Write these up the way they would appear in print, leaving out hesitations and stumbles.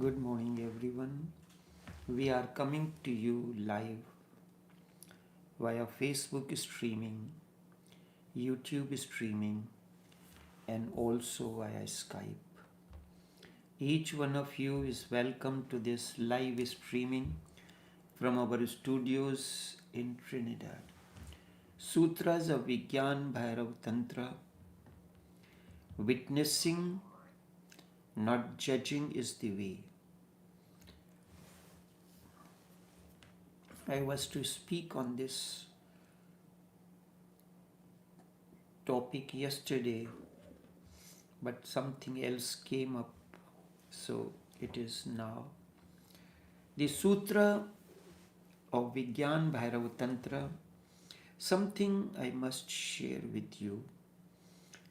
Good morning, everyone. We are coming to you live via Facebook streaming, YouTube streaming, and also via Skype. Each one of you is welcome to this live streaming from our studios in Trinidad. Sutras of Vigyan Bhairav Tantra. Witnessing, not judging, is the way. I was to speak on this topic yesterday, but something else came up, so it is now. The Sutra of Vigyan Bhairav Tantra, something I must share with you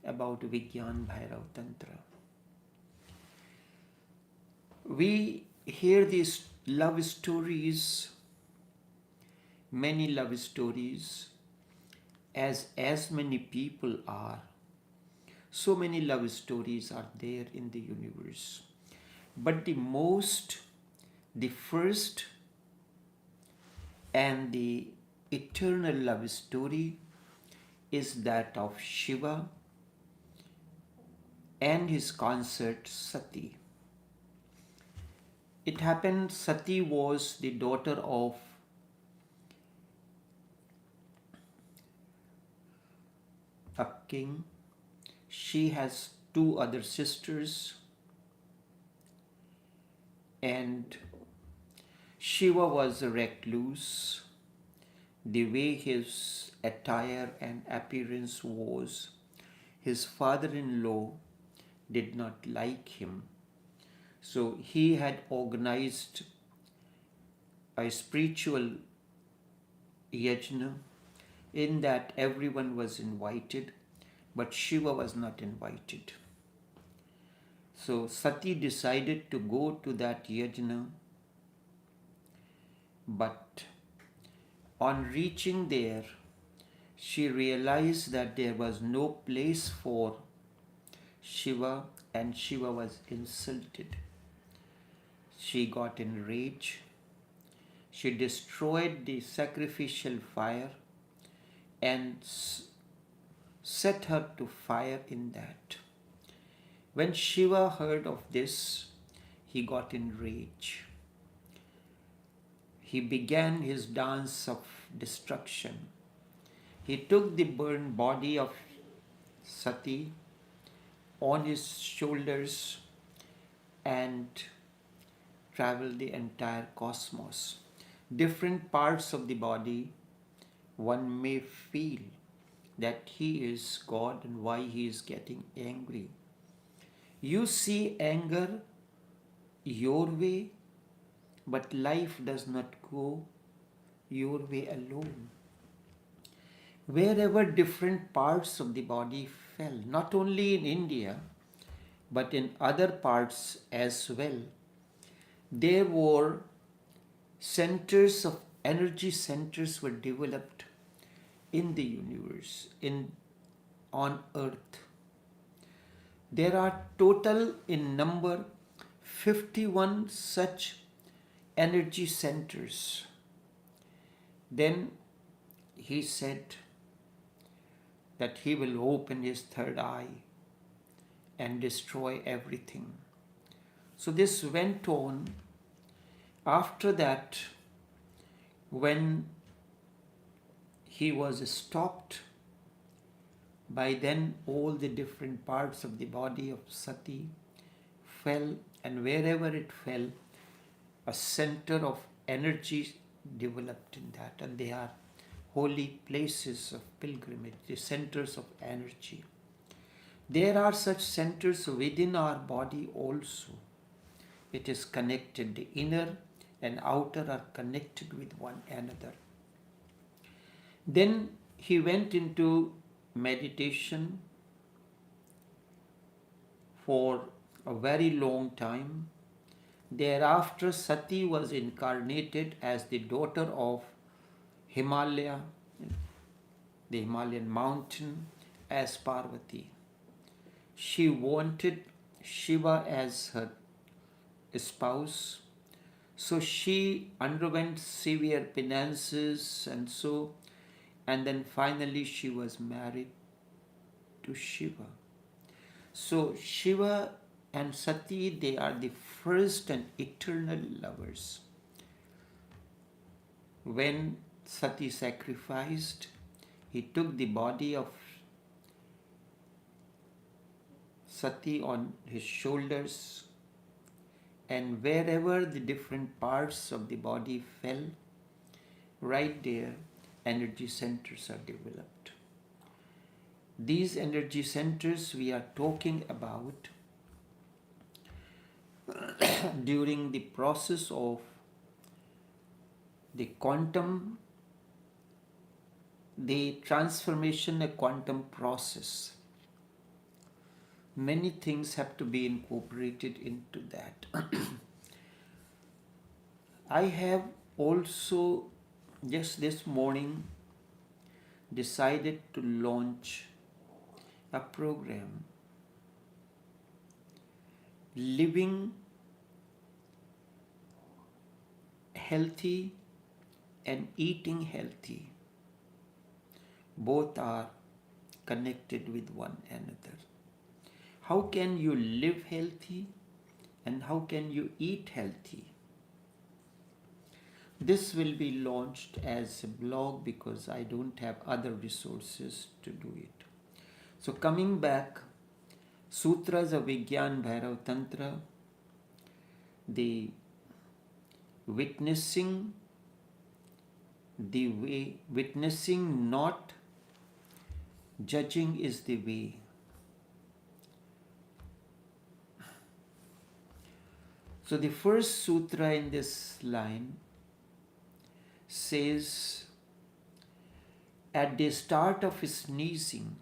about Vigyan Bhairav Tantra. We hear these love stories, many love stories, as many people are. So many love stories are there in the universe. But the first and the eternal love story is that of Shiva and his consort Sati. It happened Sati was the daughter of a king. She has two other sisters, and Shiva was a recluse. The way his attire and appearance was, his father-in-law did not like him. So he had organized a spiritual yajna in that everyone was invited, but Shiva was not invited. So Sati decided to go to that yajna, but on reaching there, she realized that there was no place for Shiva, and Shiva was insulted. She got enraged. She destroyed the sacrificial fire and set her to fire in that. When Shiva heard of this, he got enraged. He began his dance of destruction. He took the burned body of Sati on his shoulders and traveled the entire cosmos. Different parts of the body, one may feel that he is God and why he is getting angry. You see anger your way, but life does not go your way alone. Wherever different parts of the body fell, not only in India, but in other parts as well, there were energy centers were developed in the universe, on earth. There are total in number 51 such energy centers. Then he said that he will open his third eye and destroy everything. So this went on. After that, when he was stopped, by then all the different parts of the body of Sati fell, and wherever it fell, a center of energy developed in that, and they are holy places of pilgrimage, the centers of energy. There are such centers within our body also. It is connected, the inner and outer are connected with one another. Then he went into meditation for a very long time. Thereafter, Sati was incarnated as the daughter of Himalaya, the Himalayan mountain, as Parvati. She wanted Shiva as her spouse. So she underwent severe penances and then finally she was married to Shiva. So Shiva and Sati, they are the first and eternal lovers. When Sati sacrificed, he took the body of Sati on his shoulders, and wherever the different parts of the body fell, right there, energy centers are developed. These energy centers we are talking about during the process of the transformation, a quantum process. Many things have to be incorporated into that. I have also just this morning decided to launch a program, living healthy and eating healthy. Both are connected with one another. How can you live healthy and how can you eat healthy? This will be launched as a blog because I don't have other resources to do it. So coming back, Sutras of Vigyan Bhairav Tantra, the witnessing, the way, witnessing, not judging is the way. So the first sutra in this line says, at the start of sneezing,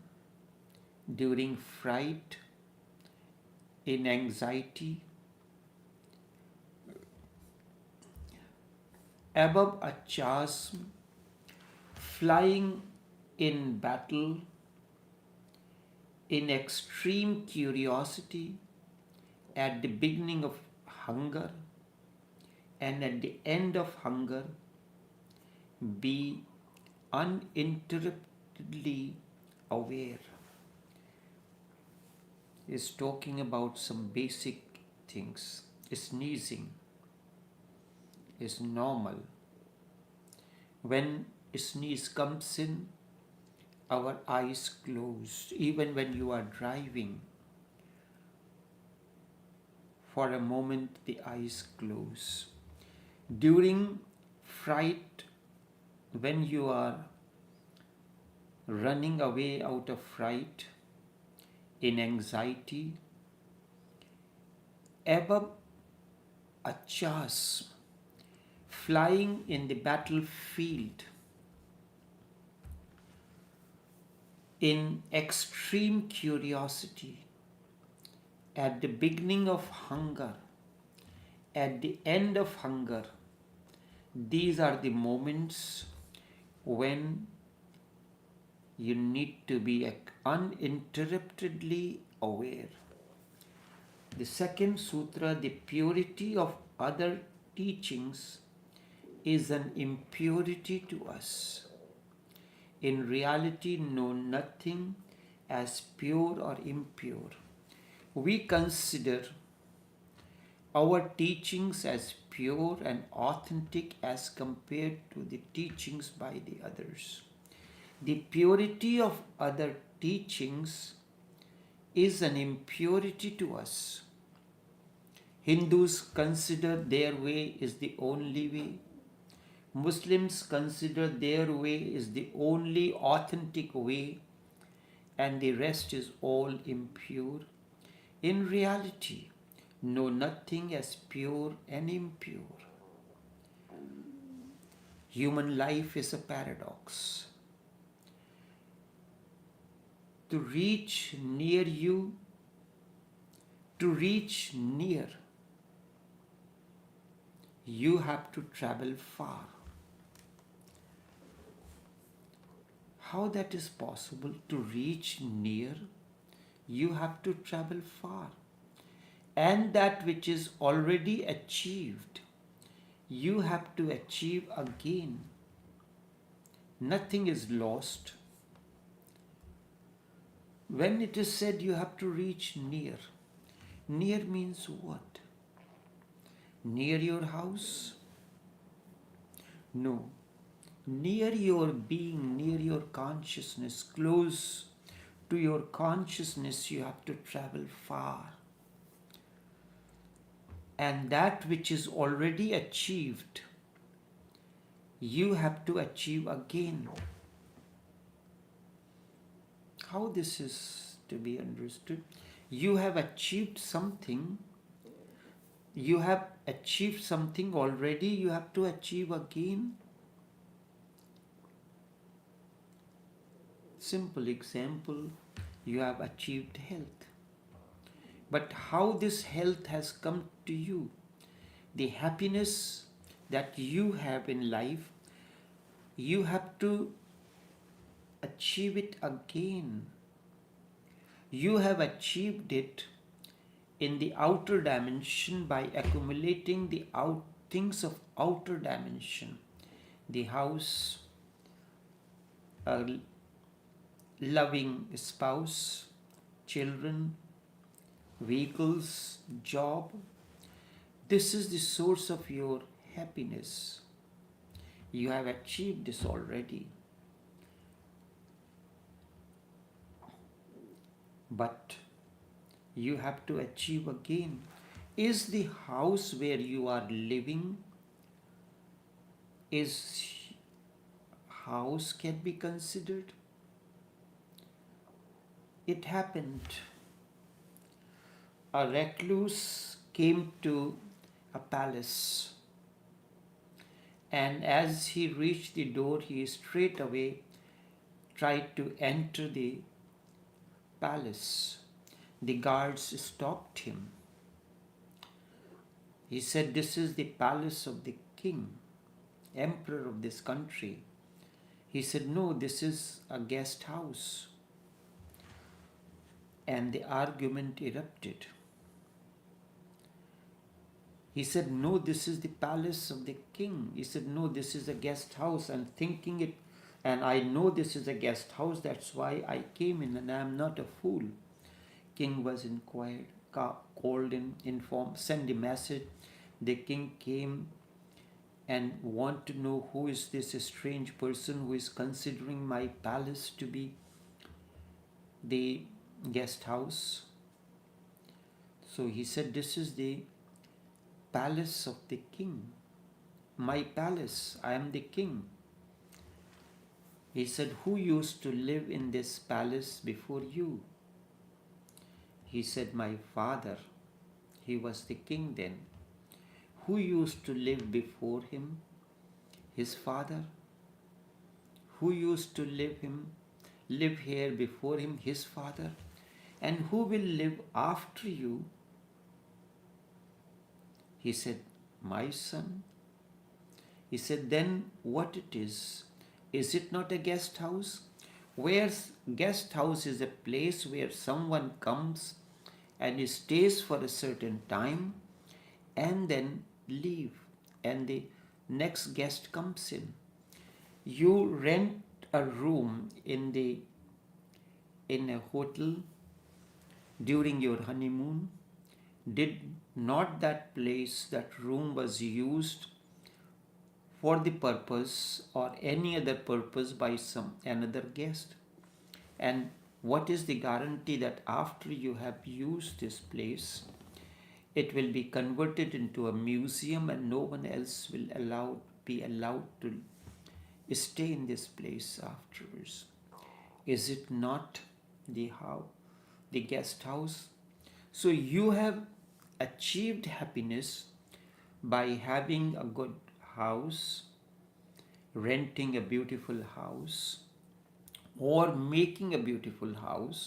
during fright, in anxiety, above a chasm, flying in battle, in extreme curiosity, at the beginning of hunger, and at the end of hunger, be uninterruptedly aware. Is talking about some basic things. Sneezing is normal. When a sneeze comes in, our eyes close. Even when you are driving, for a moment the eyes close. During fright, when you are running away out of fright, in anxiety, above a chasm, flying in the battlefield, in extreme curiosity, at the beginning of hunger, at the end of hunger. These are the moments when you need to be uninterruptedly aware. The second sutra, the purity of other teachings, is an impurity to us. In reality, know nothing as pure or impure. We consider our teachings as pure and authentic as compared to the teachings by the others. The purity of other teachings is an impurity to us. Hindus consider their way is the only way. Muslims consider their way is the only authentic way, and the rest is all impure. In reality, know nothing as pure and impure. Human life is a paradox. To reach near you, to reach near, you have to travel far. How that is possible? To reach near, you have to travel far. And that which is already achieved, you have to achieve again. Nothing is lost. When it is said you have to reach near, near means what? Near your house? No. Near your being, near your consciousness, close to your consciousness, you have to travel far. And that which is already achieved, you have to achieve again. How this is to be understood? You have achieved something. You have achieved something already, you have to achieve again. Simple example, you have achieved health. But how this health has come to you, the happiness that you have in life, you have to achieve it again. You have achieved it in the outer dimension by accumulating the things of outer dimension. The house, a loving spouse, children, vehicles, job. This is the source of your happiness. You have achieved this already. But you have to achieve again. Is the house where you are living, is house can be considered? It happened. A recluse came to a palace, and as he reached the door, he straight away tried to enter the palace. The guards stopped him. He said, "This is the palace of the king, emperor of this country." He said, "No, this is a guest house." And the argument erupted. He said, "No, this is the palace of the king." He said, "No, this is a guest house. I'm thinking it, and I know this is a guest house. That's why I came in, and I am not a fool." King was inquired, called in, informed, sent a message. The king came and want to know who is this strange person who is considering my palace to be the guest house. So he said, "This is the palace of the king. My palace, I am the king." He said, "Who used to live in this palace before you?" He said, "My father. He was the king then." "Who used to live before him?" "His father." "Who used to live here before him?" "His father." "And who will live after you?" He said, "My son." He said, "Then what it is? Is it not a guest house?" Where guest house is a place where someone comes and he stays for a certain time and then leave, and the next guest comes in. You rent a room in a hotel during your honeymoon. Did not that place, that room was used for the purpose or any other purpose by some another guest? And what is the guarantee that after you have used this place, it will be converted into a museum and no one else will be allowed to stay in this place afterwards? Is it not the guest house? So you have achieved happiness by having a good house, renting a beautiful house, or making a beautiful house.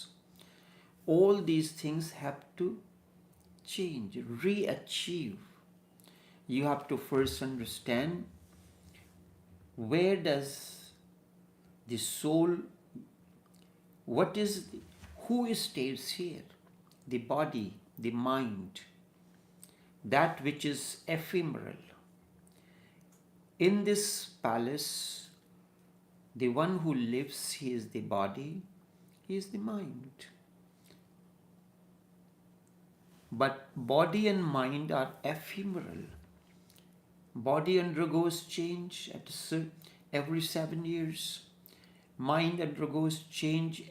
All these things have to change, re-achieve. You have to first understand where does the soul, who stays here? The body, the mind. that which is ephemeral. In this palace, the one who lives, he is the body, he is the mind. But body and mind are ephemeral. Body undergoes change every 7 years. Mind undergoes change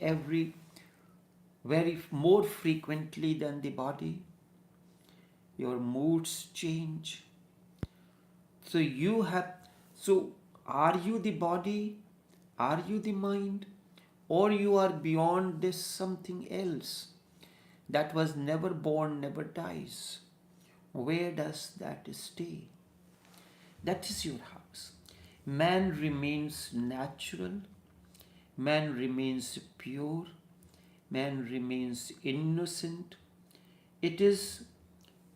very more frequently than the body. Your moods change. So are you the body? Are you the mind? Or you are beyond this something else that was never born, never dies? Where does that stay? That is your house. Man remains natural. Man remains pure. Man remains innocent. It is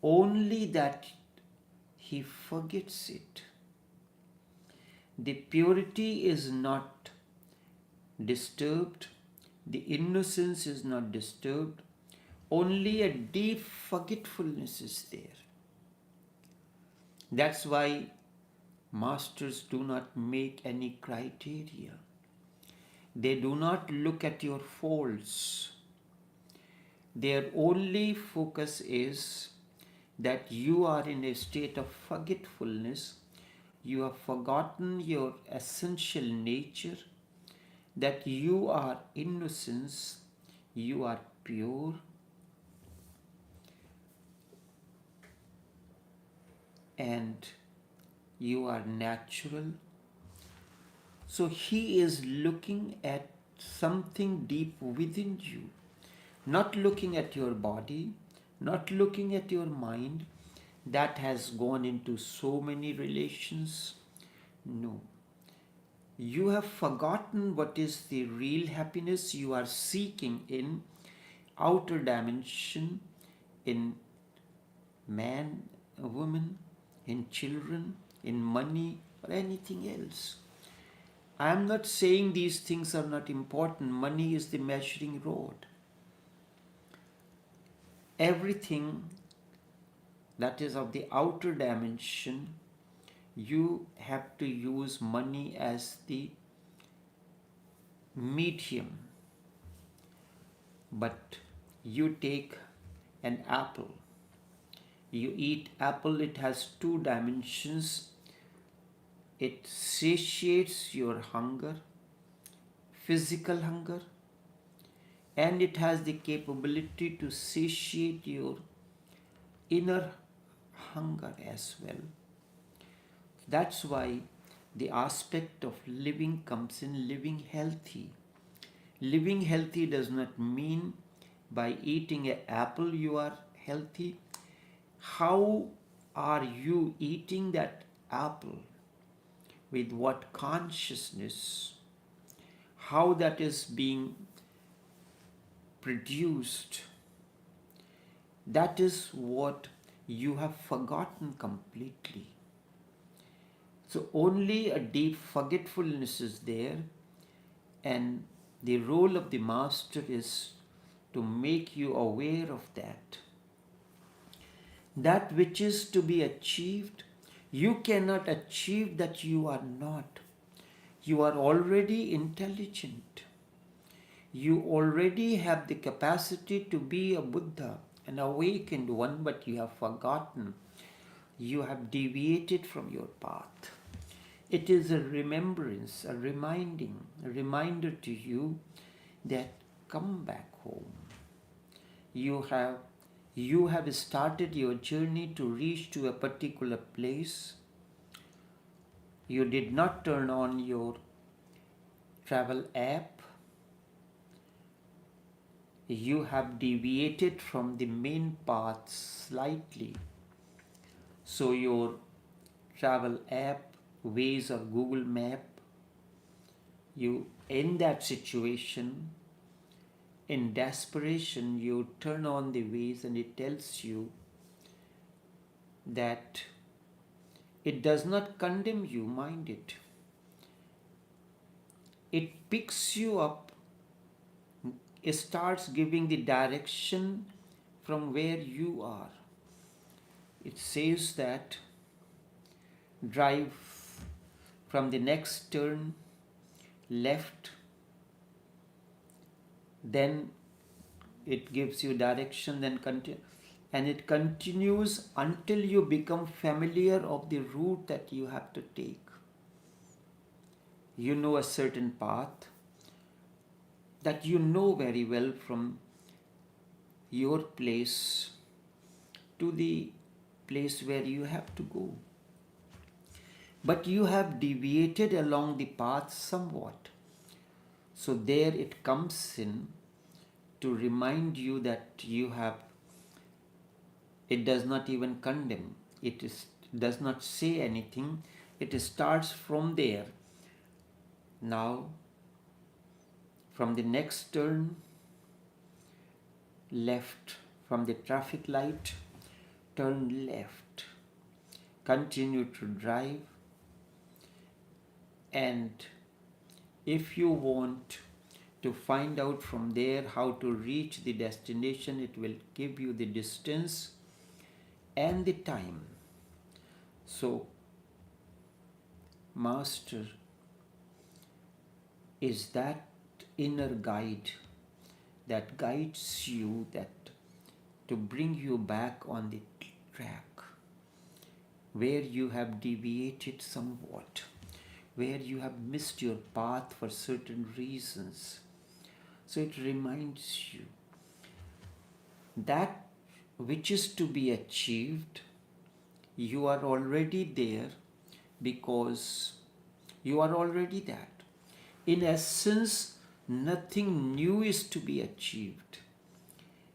only that he forgets it. The purity is not disturbed. The innocence is not disturbed. Only a deep forgetfulness is there. That's why masters do not make any criteria. They do not look at your faults. Their only focus is that you are in a state of forgetfulness. You have forgotten your essential nature, that you are innocence, you are pure, and you are natural. So he is looking at something deep within you, not looking at your body, not looking at your mind that has gone into so many relations. No. You have forgotten what is the real happiness you are seeking in outer dimension, in man, a woman, in children, in money, or anything else. I am not saying these things are not important. Money is the measuring rod. Everything that is of the outer dimension, you have to use money as the medium. But you take an apple. You eat apple, it has two dimensions. It satiates your hunger, physical hunger, and it has the capability to satiate your inner hunger as well. That's why the aspect of living comes in living healthy. Living healthy does not mean by eating an apple you are healthy. How are you eating that apple? With what consciousness? How that is being produced? That is what you have forgotten completely. So only a deep forgetfulness is there, and the role of the master is to make you aware of that. That which is to be achieved, you cannot achieve that you are not. You are already intelligent. You already have the capacity to be a Buddha, an awakened one, but you have forgotten. You have deviated from your path. It is a remembrance, a reminder to you that come back home. You have started your journey to reach to a particular place. You did not turn on your travel app. You have deviated from the main path slightly. So your travel app, Waze or Google Map, you in that situation, in desperation, you turn on the Waze and it tells you that it does not condemn you, mind it. It picks you up, it starts giving the direction from where you are. It says that drive from the next turn left, then it gives you direction, then continue, and it continues until you become familiar of the route that you have to take. You know a certain path that you know very well from your place to the place where you have to go. But you have deviated along the path somewhat. So there it comes in to remind you that you have, it does not even condemn, does not say anything, it starts from there. Now, from the next turn, left, from the traffic light, turn left, continue to drive, and if you want to find out from there how to reach the destination, it will give you the distance and the time. So, Master is that inner guide that guides you, that to bring you back on the track where you have deviated somewhat, where you have missed your path for certain reasons. So it reminds you that which is to be achieved, you are already there because you are already that. In essence, nothing new is to be achieved.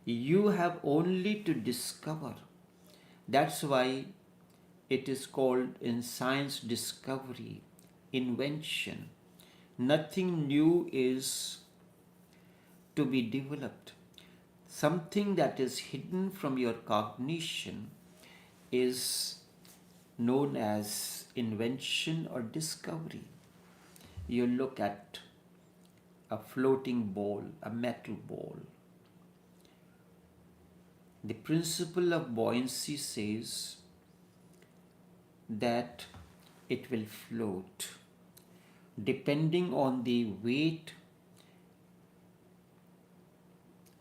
You have only to discover. That's why it is called in science discovery, invention. Nothing new is to be developed. Something that is hidden from your cognition is known as invention or discovery. You look at a floating ball, a metal ball. The principle of buoyancy says that it will float depending on the weight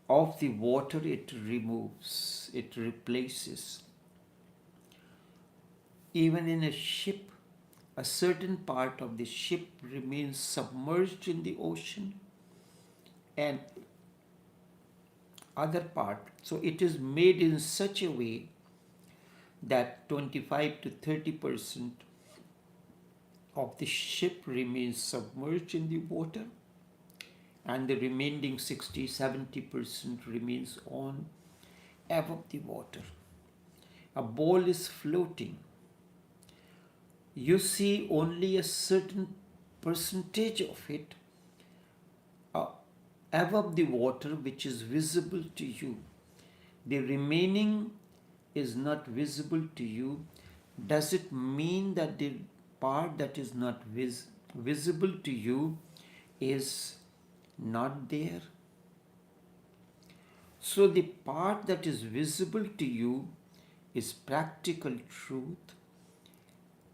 of the water it removes, it replaces. Even in a ship, a certain part of the ship remains submerged in the ocean and other part. So it is made in such a way that 25 to 30% of the ship remains submerged in the water and the remaining 60-70% remains on above the water. A ball is floating. You see only a certain percentage of it above the water which is visible to you. The remaining is not visible to you. Does it mean that the part that is not visible to you is not there? So the part that is visible to you is practical truth,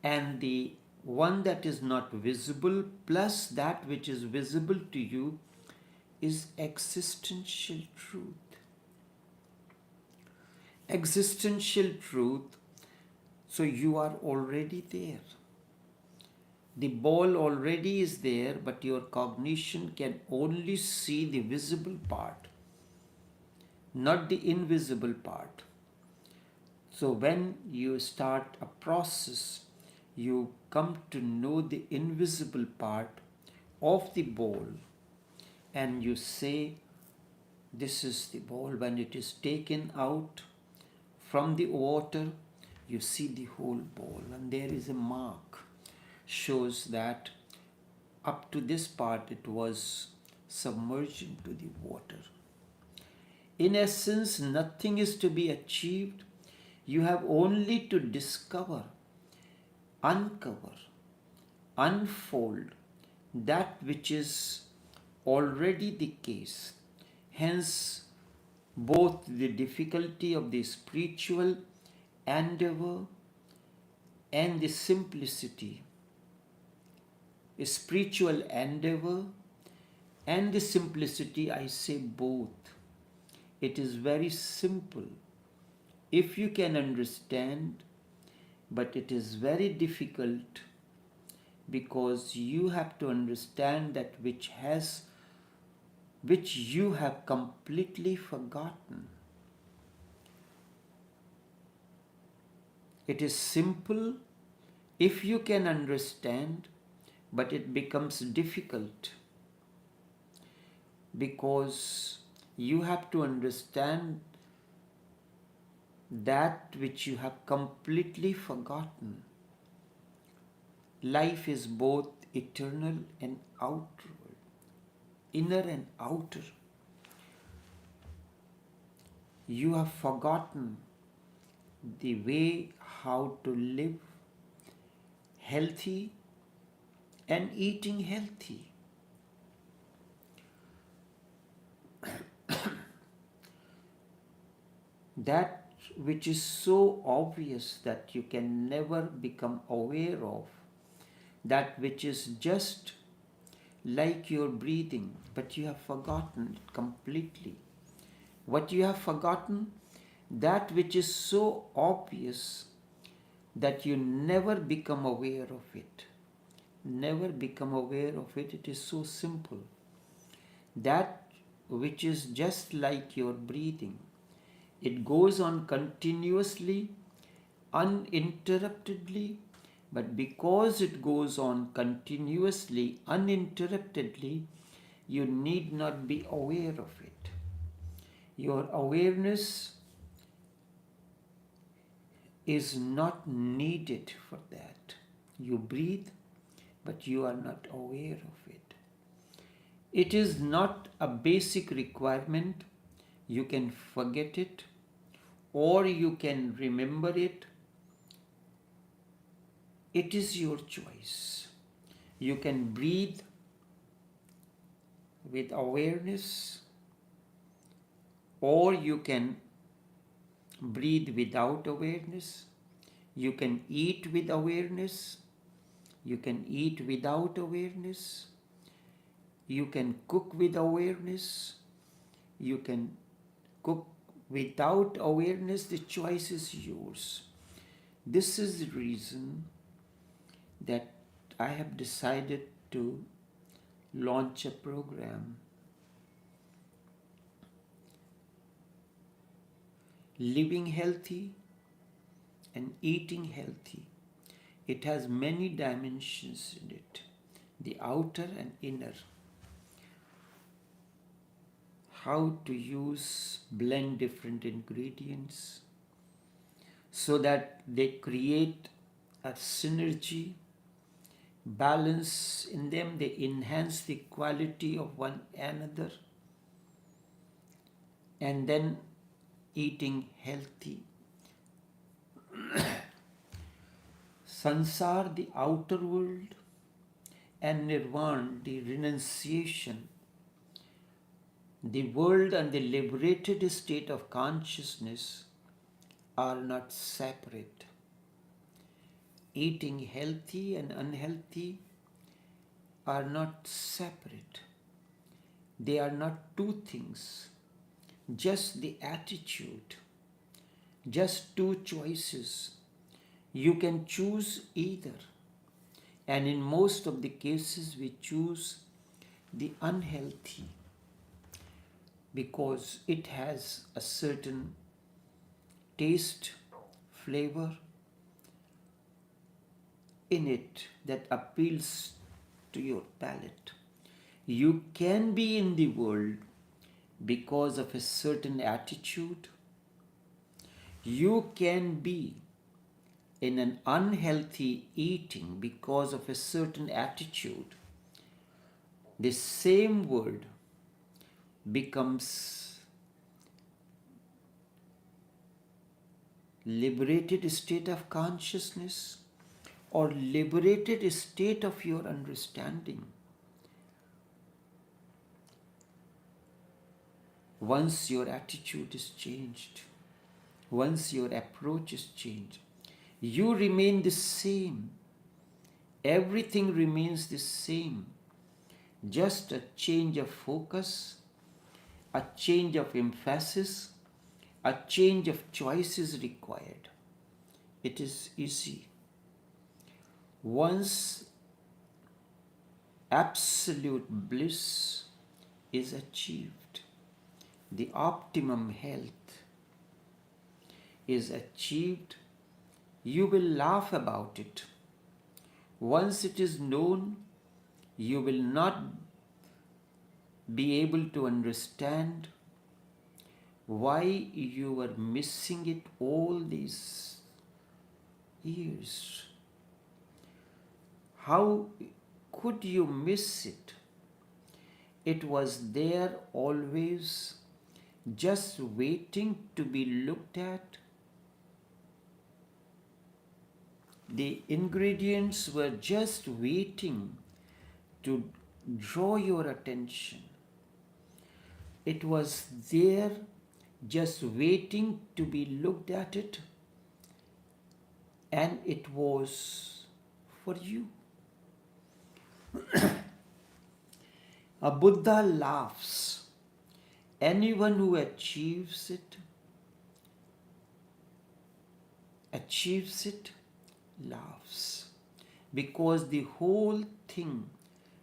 and the one that is not visible plus that which is visible to you is existential truth. Existential truth, so you are already there. The ball already is there, but your cognition can only see the visible part, not the invisible part. So when you start a process, you come to know the invisible part of the ball, and you say, this is the ball. When it is taken out from the water, you see the whole ball, and there is a mark, shows that up to this part it was submerged into the water. In essence, nothing is to be achieved. You have only to discover, uncover, unfold that which is already the case. Hence, both the difficulty of the spiritual endeavor and the simplicity, spiritual endeavor and the simplicity, I say both. It is very simple if you can understand, but it is very difficult because you have to understand that which you have completely forgotten. It is simple if you can understand, but it becomes difficult because you have to understand that which you have completely forgotten. Life is both eternal and outward, inner and outer. You have forgotten the way how to live healthy and eating healthy. That which is so obvious that you can never become aware of, that which is just like your breathing, but you have forgotten it completely. What you have forgotten, that which is so obvious that you never become aware of it. Never become aware of it. It is so simple. That which is just like your breathing. It goes on continuously, uninterruptedly, but because it goes on continuously, uninterruptedly, you need not be aware of it. Your awareness is not needed for that. You breathe, but you are not aware of it. It is not a basic requirement. You can forget it or you can remember it. It is your choice. You can breathe with awareness or you can breathe without awareness. You can eat with awareness. You can eat without awareness. You can cook with awareness. You can cook without awareness. The choice is yours. This is the reason that I have decided to launch a program. Living healthy and eating healthy. It has many dimensions in it, the outer and inner. How to blend different ingredients so that they create a synergy, balance in them, they enhance the quality of one another, and then eating healthy. Sansar, the outer world, and Nirvana, the renunciation, the world and the liberated state of consciousness are not separate. Eating healthy and unhealthy are not separate. They are not two things, just the attitude, just two choices. You can choose either. And in most of the cases, we choose the unhealthy because it has a certain taste, flavor in it that appeals to your palate. You can be in the world because of a certain attitude. You can be in an unhealthy eating because of a certain attitude. The same word becomes liberated state of consciousness or liberated state of your understanding. Once your attitude is changed, once your approach is changed, you remain the same. Everything remains the same. Just a change of focus, a change of emphasis, a change of choice is required. It is easy. Once absolute bliss is achieved, the optimum health is achieved, you will laugh about it. Once it is known, you will not be able to understand why you were missing it all these years. How could you miss it? It was there always, just waiting to be looked at. The ingredients were just waiting to draw your attention. It was there just waiting to be looked at it, and it was for you. A Buddha laughs. Anyone who achieves it, laughs, because the whole thing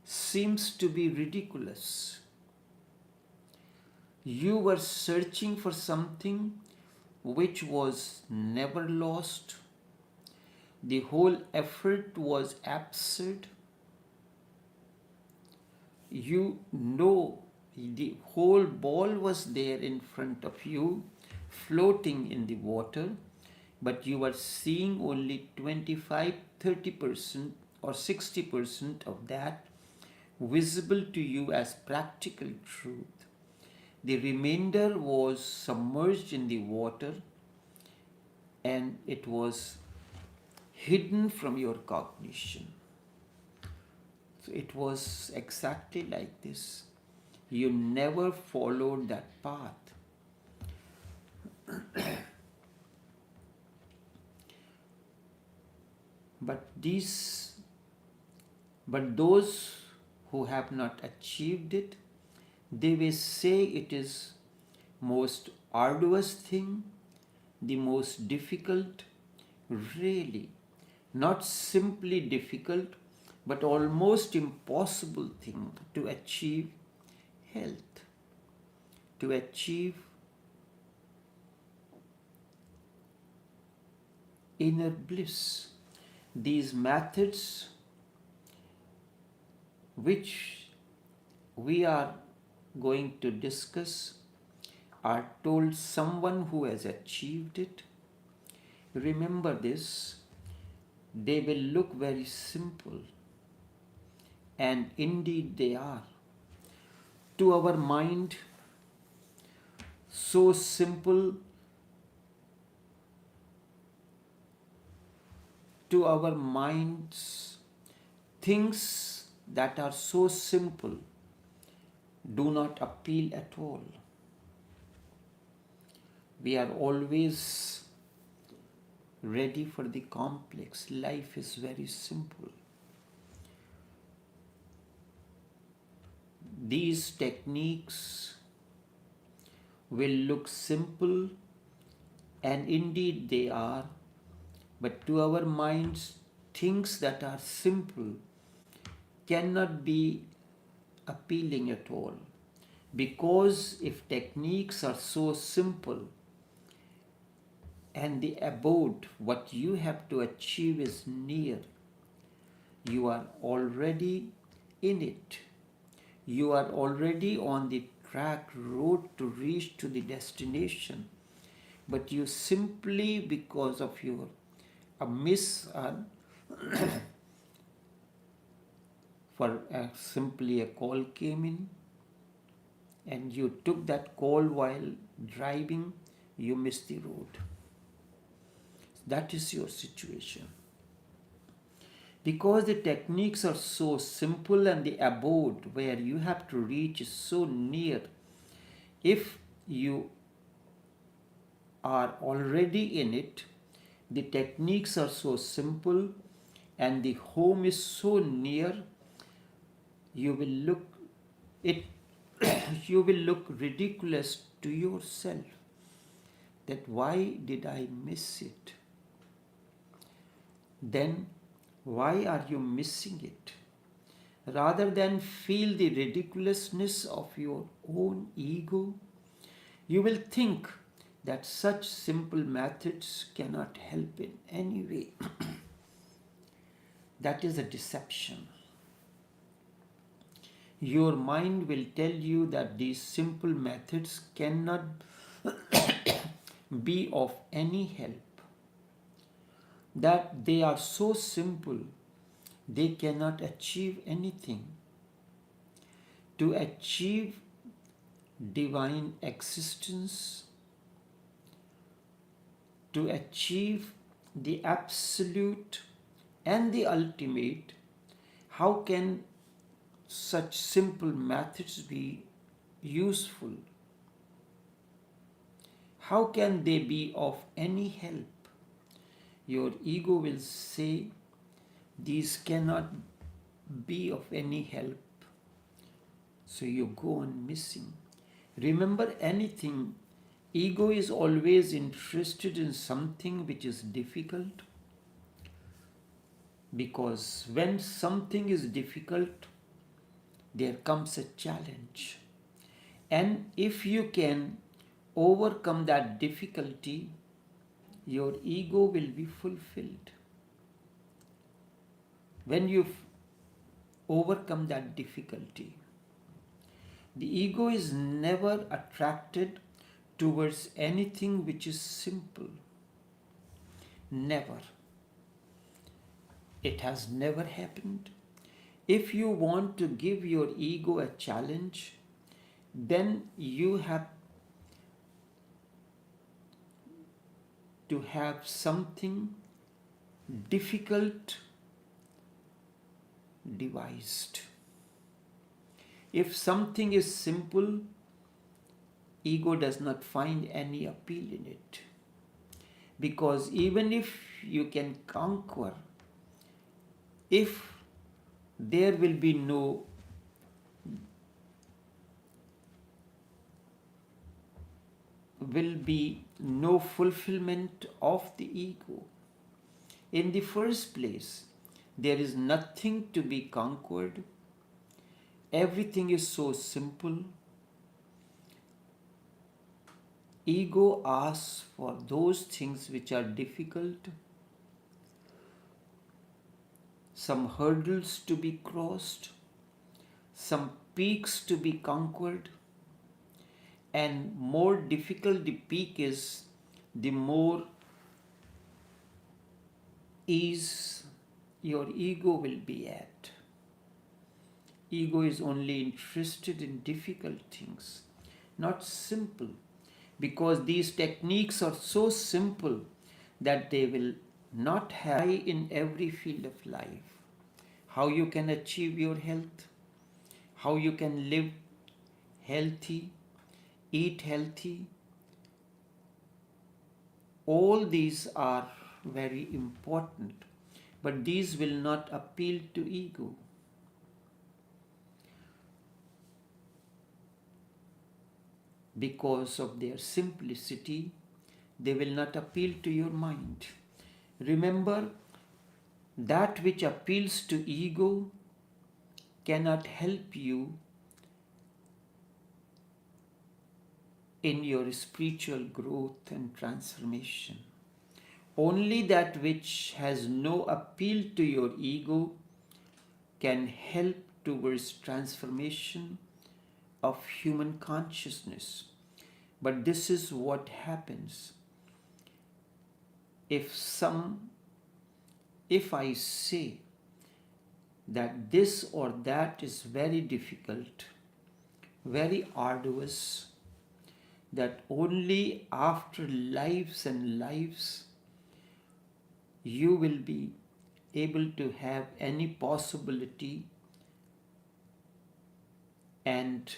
seems to be ridiculous. You were searching for something which was never lost. The whole effort was absurd. You know the whole ball was there in front of you, floating in the water, but you were seeing only 25, 30% or 60% of that visible to you as practical truth. The remainder was submerged in the water, and it was hidden from your cognition. So it was exactly like this. You never followed that path. But those who have not achieved it, they will say it is most arduous thing, the most difficult, really, not simply difficult, but almost impossible thing to achieve health, to achieve inner bliss. These methods which we are going to discuss are told someone who has achieved it. Remember this, they will look very simple, and indeed they are. To our mind, so simple, to our minds, things that are so simple do not appeal at all. We are always ready for the complex. Life is very simple. These techniques will look simple, and indeed they are, but to our minds, things that are simple cannot be appealing at all. Because if techniques are so simple and the abode, what you have to achieve, is near, you are already in it. You are already on the track road to reach to the destination. But you simply, because of your simply a call came in, and you took that call while driving, you missed the road. That is your situation. Because the techniques are so simple and the abode where you have to reach is so near, if you are already in it, the techniques are so simple, and the home is so near, you will look it you will look ridiculous to yourself that why did I miss it? Then why are you missing it? Rather than feel the ridiculousness of your own ego, you will think that such simple methods cannot help in any way. That is a deception. Your mind will tell you that these simple methods cannot be of any help, that they are so simple they cannot achieve anything. To achieve divine existence, to achieve the absolute and the ultimate, how can such simple methods be useful? How can they be of any help? Your ego will say these cannot be of any help. So you go on missing. Remember, anything, ego is always interested in something which is difficult, because when something is difficult, there comes a challenge. And if you can overcome that difficulty, your ego will be fulfilled. When you overcome that difficulty, the ego is never attracted towards anything which is simple. Never. It has never happened. If you want to give your ego a challenge, then you have to have something difficult devised. If something is simple, ego does not find any appeal in it. Because even if you can conquer, if there will be no fulfillment of the ego. In the first place, there is nothing to be conquered. Everything is so simple. Ego asks for those things which are difficult, some hurdles to be crossed, some peaks to be conquered, and more difficult the peak is, the more ease your ego will be at. Ego is only interested in difficult things, not simple, because these techniques are so simple that they will not have in every field of life. How you can achieve your health, how you can live healthy, eat healthy, all these are very important, but these will not appeal to ego. Because of their simplicity, they will not appeal to your mind. Remember, that which appeals to ego cannot help you in your spiritual growth and transformation. Only that which has no appeal to your ego can help towards transformation of human consciousness. But this is what happens. If I say that this or that is very difficult, very arduous, that only after lives and lives you will be able to have any possibility, and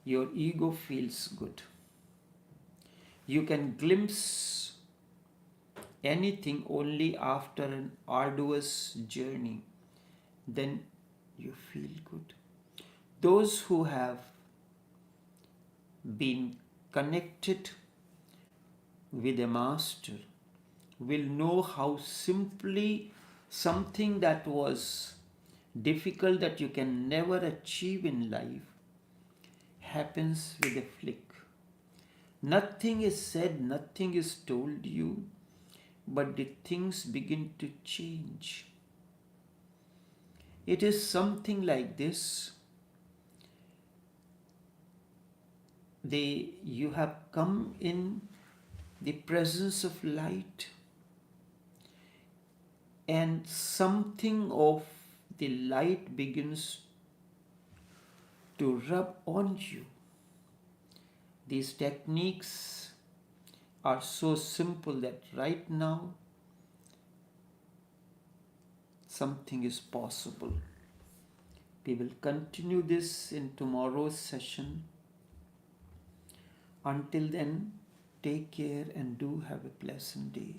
your ego feels good. You can glimpse anything only after an arduous journey. Then you feel good. Those who have been connected with a master will know how simply something that was difficult, that you can never achieve in life, happens with a flick. Nothing is said, nothing is told you, but the things begin to change. It is something like this. You have come in the presence of light, and something of the light begins to rub on you. These techniques are so simple that right now something is possible. We will continue this in tomorrow's session. Until then, take care and do have a pleasant day.